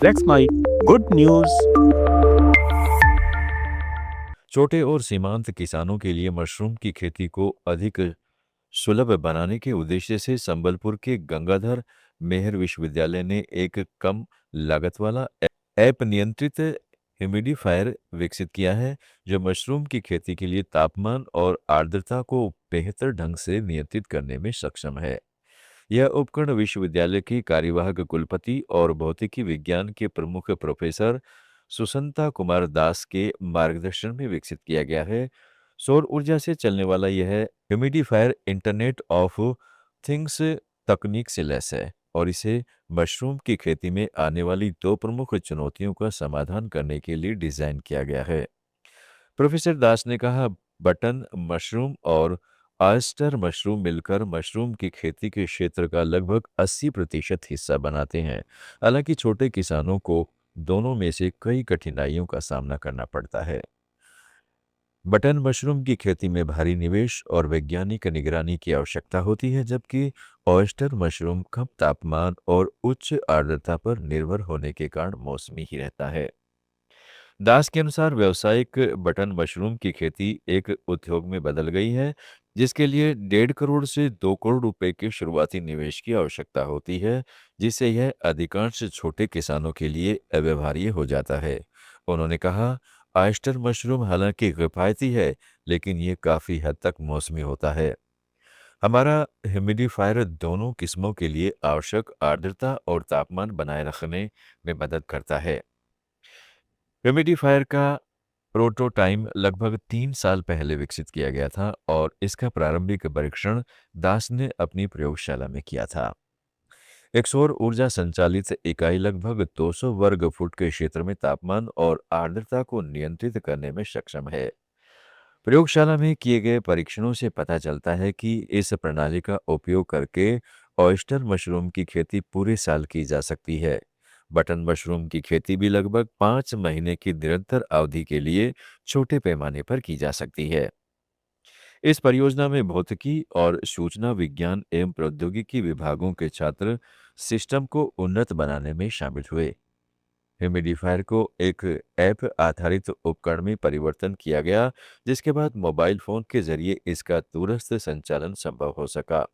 That's my good news. छोटे और सीमांत किसानों के लिए मशरूम की खेती को अधिक सुलभ बनाने के उद्देश्य से संबलपुर के गंगाधर मेहर विश्वविद्यालय ने एक कम लागत वाला ऐप नियंत्रित ह्यूमिडिफायर विकसित किया है, जो मशरूम की खेती के लिए तापमान और आर्द्रता को बेहतर ढंग से नियंत्रित करने में सक्षम है। यह उपकरण विश्वविद्यालय की कार्यवाहक कुलपति और भौतिकी विज्ञान के प्रमुख प्रोफेसर सुसंता कुमार दास के मार्गदर्शन में विकसित किया गया है। सौर ऊर्जा से चलने वाला यह ह्यूमिडिफायर इंटरनेट ऑफ थिंग्स तकनीक से लैस है और इसे मशरूम की खेती में आने वाली दो प्रमुख चुनौतियों का समाधान करने के लिए डिजाइन किया गया है। प्रोफेसर दास ने कहा, बटन मशरूम और ऑयस्टर मशरूम मिलकर मशरूम की खेती के क्षेत्र का लगभग 80% हिस्सा बनाते हैं। हालांकि छोटे किसानों को दोनों में से कई कठिनाइयों का सामना करना पड़ता है। बटन मशरूम की खेती में भारी निवेश और वैज्ञानिक निगरानी की आवश्यकता होती है, जबकि ऑयस्टर मशरूम कम तापमान और उच्च आर्द्रता पर निर्भर होने के कारण मौसमी ही रहता है। दास के अनुसार व्यावसायिक बटन मशरूम की खेती एक उद्योग में बदल गई है, जिसके लिए 1.5 करोड़ से 2 करोड़ रुपए के शुरुआती निवेश की आवश्यकता होती है, जिससे यह अधिकांश छोटे किसानों के लिए अव्यवहार्य हो जाता है। उन्होंने कहा, ऑयस्टर मशरूम हालांकि किफायती है, लेकिन ये काफी हद तक मौसमी होता है। हमारा ह्यूमिडिफायर दोनों किस्मों के लिए आवश्यक आर्द्रता और तापमान बनाए रखने में मदद करता है। ह्यूमिडिफायर का प्रोटोटाइप लगभग 3 साल पहले विकसित किया गया था और इसका प्रारंभिक परीक्षण दास ने अपनी प्रयोगशाला में किया था। एक सौर ऊर्जा संचालित इकाई लगभग 200 वर्ग फुट के क्षेत्र में तापमान और आर्द्रता को नियंत्रित करने में सक्षम है। प्रयोगशाला में किए गए परीक्षणों से पता चलता है कि इस प्रणाली का उपयोग करके ऑयस्टर मशरूम की खेती पूरे साल की जा सकती है। बटन मशरूम की खेती भी लगभग 5 महीने की निरंतर अवधि के लिए छोटे पैमाने पर की जा सकती है। इस परियोजना में भौतिकी और सूचना विज्ञान एवं प्रौद्योगिकी विभागों के छात्र सिस्टम को उन्नत बनाने में शामिल हुए। ह्यूमिडिफायर को एक ऐप आधारित उपकरण में परिवर्तन किया गया, जिसके बाद मोबाइल फोन के जरिए इसका दूरस्थ संचालन संभव हो सका।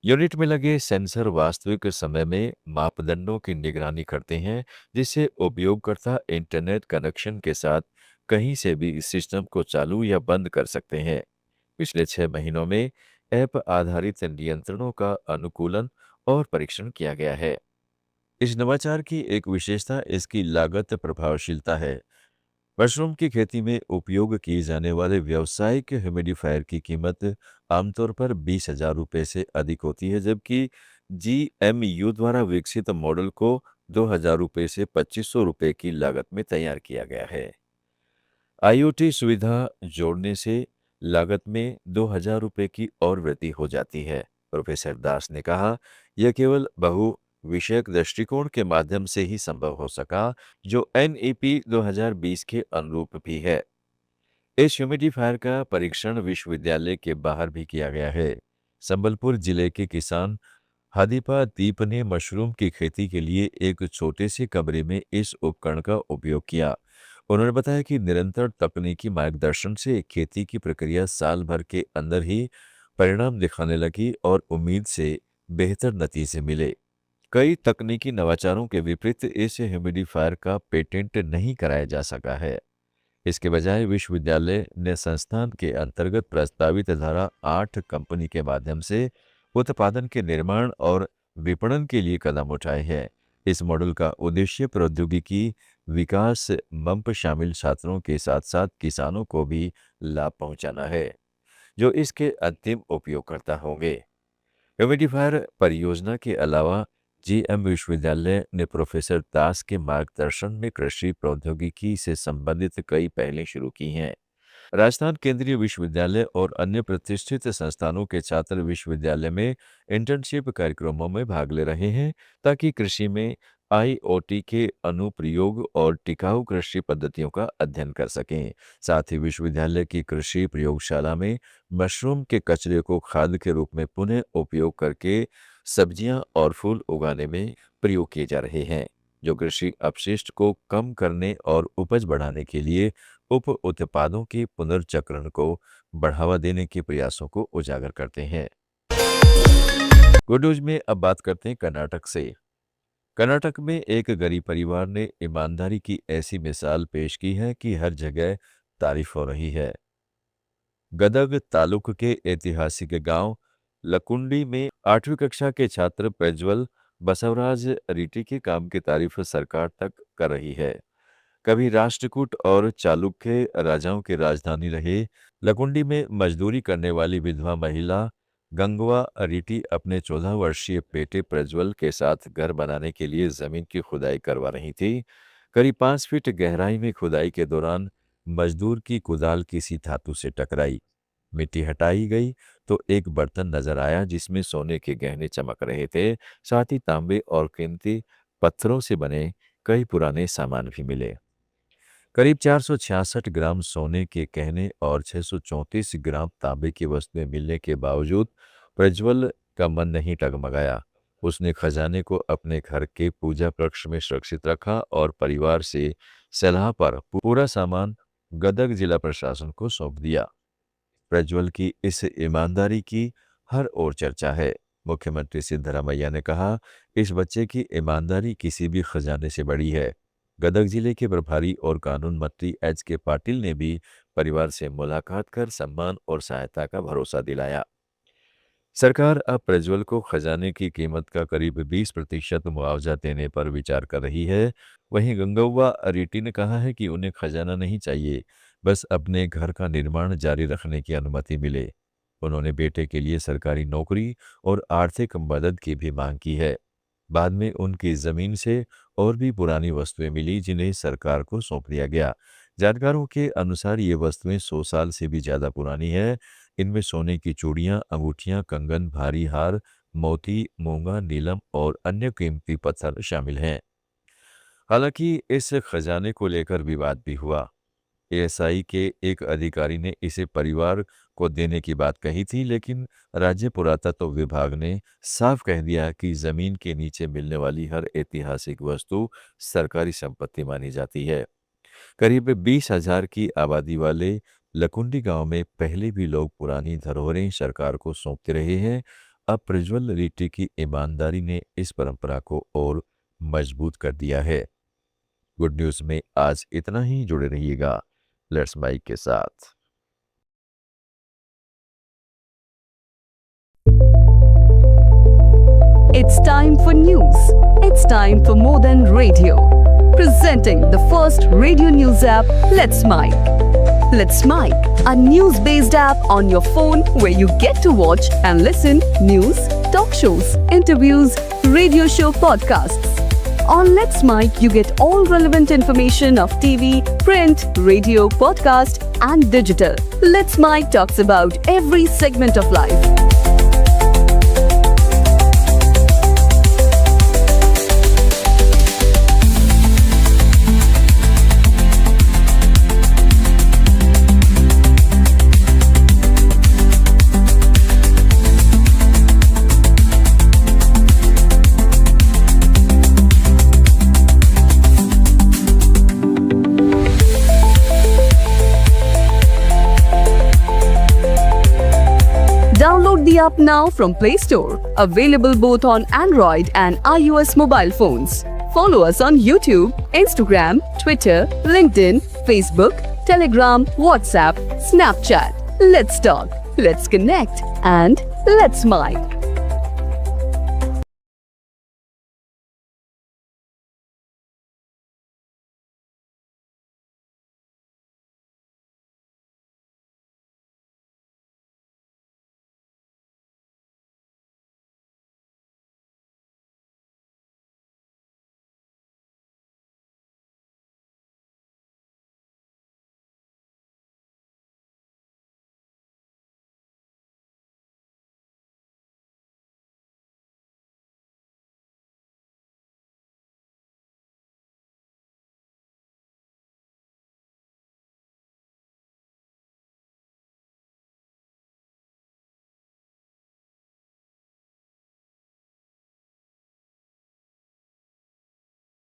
यूनिट में लगे सेंसर वास्तविक समय में मापदंडों की निगरानी करते हैं, जिससे उपयोगकर्ता इंटरनेट कनेक्शन के साथ कहीं से भी इस सिस्टम को चालू या बंद कर सकते हैं। पिछले 6 महीनों में ऐप आधारित नियंत्रणों का अनुकूलन और परीक्षण किया गया है। इस नवाचार की एक विशेषता इसकी लागत प्रभावशीलता है। मशरूम की खेती में उपयोग किए जाने वाले व्यावसायिक ह्यूमिडिफायर की कीमत आमतौर पर 20,000 रुपये से अधिक होती है, जबकि जीएमयू द्वारा विकसित मॉडल को 2,000 रुपये से 2,500 रुपये की लागत में तैयार किया गया है। आईओटी सुविधा जोड़ने से लागत में 2,000 रुपये की और वृद्धि हो जाती है। प्रोफेसर दास ने कहा, यह केवल बहु विषयक दृष्टिकोण के माध्यम से ही संभव हो सका, जो एनईपी 2020 के अनुरूप भी है। इस ह्यूमिडिफायर का परीक्षण विश्वविद्यालय के बाहर भी किया गया है। संबलपुर जिले के किसान हादीपा दीप ने मशरूम की खेती के लिए एक छोटे से कमरे में इस उपकरण का उपयोग किया। उन्होंने बताया कि निरंतर तकनीकी मार्गदर्शन से खेती की प्रक्रिया साल भर के अंदर ही परिणाम दिखाने लगी और उम्मीद से बेहतर नतीजे मिले। कई तकनीकी नवाचारों के विपरीत इस ह्यूमिडिफायर का पेटेंट नहीं कराया जा सका है। इसके बजाय विश्वविद्यालय ने संस्थान के अंतर्गत प्रस्तावित धारा 8 कंपनी के माध्यम से उत्पादन के निर्माण और विपणन के लिए कदम उठाए हैं। इस मॉडल का उद्देश्य प्रौद्योगिकी विकास मंच शामिल छात्रों के साथ साथ किसानों को भी लाभ पहुंचाना है, जो इसके अंतिम उपयोगकर्ता होंगे। ह्यूमिडिफायर परियोजना के अलावा जीएम विश्वविद्यालय ने प्रोफेसर दास के मार्गदर्शन में कृषि प्रौद्योगिकी से संबंधित कई पहलें शुरू की हैं। राजस्थान केंद्रीय विश्वविद्यालय और अन्य प्रतिष्ठित संस्थानों के छात्र विश्वविद्यालय में इंटर्नशिप कार्यक्रमों में भाग ले रहे हैं, ताकि कृषि में आईओटी के अनुप्रयोग और टिकाऊ कृषि पद्धतियों का अध्ययन कर सकें। साथ ही विश्वविद्यालय की कृषि प्रयोगशाला में मशरूम के कचरे को खाद के रूप में पुनः उपयोग करके सब्जियां और फूल उगाने में प्रयोग किए जा रहे हैं। जो कृषि अपशिष्ट को कम करने और उपज बढ़ाने के लिए उप उत्पादों के पुनर्चक्रण को बढ़ावा देने के प्रयासों को उजागर करते हैं। गुड न्यूज में अब बात करते हैं कर्नाटक से। कर्नाटक में एक गरीब परिवार ने ईमानदारी की ऐसी मिसाल पेश की है कि हर जगह तारीफ हो रही है। गदग तालुक के ऐतिहासिक गांव लकुंडी में 8वीं कक्षा के छात्र प्रज्वल बसवराज रीटी के काम की तारीफ सरकार तक कर रही है। कभी राष्ट्रकूट और चालुक्य राजाओं की राजधानी रहे लकुंडी में मजदूरी करने वाली विधवा महिला गंगवा रीटी अपने 14 वर्षीय बेटे प्रज्वल के साथ घर बनाने के लिए जमीन की खुदाई करवा रही थी। करीब 5 फीट गहराई में खुदाई के दौरान मजदूर की कुदाल किसी धातु से टकराई। मिट्टी हटाई गई तो एक बर्तन नजर आया जिसमें सोने के गहने चमक रहे थे। साथ ही तांबे और कीमती पत्थरों से बने कई पुराने सामान भी मिले। करीब 466 ग्राम सोने के गहने और 634 ग्राम तांबे की वस्तुएं मिलने के बावजूद प्रज्वल का मन नहीं डगमगाया। उसने खजाने को अपने घर के पूजा कक्ष में सुरक्षित रखा और परिवार से सलाह पर पूरा सामान गदग जिला प्रशासन को सौंप दिया। प्रज्वल की इस ईमानदारी की हर ओर चर्चा है। मुख्यमंत्री सिद्धरामैया ने कहा, इस बच्चे की ईमानदारी किसी भी खजाने से बड़ी है। गदग जिले के प्रभारी और कानून मंत्री एच.के. पाटिल ने भी परिवार से मुलाकात कर सम्मान और सहायता का भरोसा दिलाया। सरकार अब प्रज्वल को खजाने की कीमत का करीब 20% मुआवजा देने पर विचार कर रही है। वहीं गंगव्वा रीटी ने कहा है कि उन्हें खजाना नहीं चाहिए, बस अपने घर का निर्माण जारी रखने की अनुमति मिले। उन्होंने बेटे के लिए सरकारी नौकरी और आर्थिक मदद की भी मांग की है। बाद में उनकी जमीन से और भी पुरानी वस्तुएं मिली जिन्हें सरकार को सौंप दिया गया। जानकारों के अनुसार ये वस्तुएं 100 साल से भी ज्यादा पुरानी है। इनमें सोने की चूड़ियां, अंगूठियां, कंगन, भारी हार, मोती, मूंगा, नीलम और अन्य कीमती पत्थर शामिल हैं। हालांकि इस खजाने को लेकर विवाद भी हुआ। एएसआई के एक अधिकारी ने इसे परिवार को देने की बात कही थी, लेकिन राज्य पुरातत्व विभाग ने साफ कह दिया कि जमीन के नीचे मिलने वाली हर ऐतिहासिक वस्तु सरकारी संपत्ति मानी जाती है। करीब 20,000 की आबादी वाले लकुंडी गांव में पहले भी लोग पुरानी धरोहरें सरकार को सौंपते रहे हैं। अब प्रज्वल रीटी की ईमानदारी ने इस परंपरा को और मजबूत कर दिया है। गुड न्यूज में आज इतना ही। जुड़े रहिएगा लेट्स माइक के साथ। It's time for news. It's time for more than radio. Presenting the first radio news app, Let's Mike. Let's Mike, a news-based app on your phone where you get to watch and listen news, talk shows, interviews, radio show podcasts. On Let's Mike, you get all relevant information of TV, print, radio, podcast, and digital. Let's Mike talks about every segment of life. Download the app now from Play Store. Available both on Android and iOS mobile phones. Follow us on YouTube, Instagram, Twitter, LinkedIn, Facebook, Telegram, WhatsApp, Snapchat. Let's talk, let's connect, and let's Mike.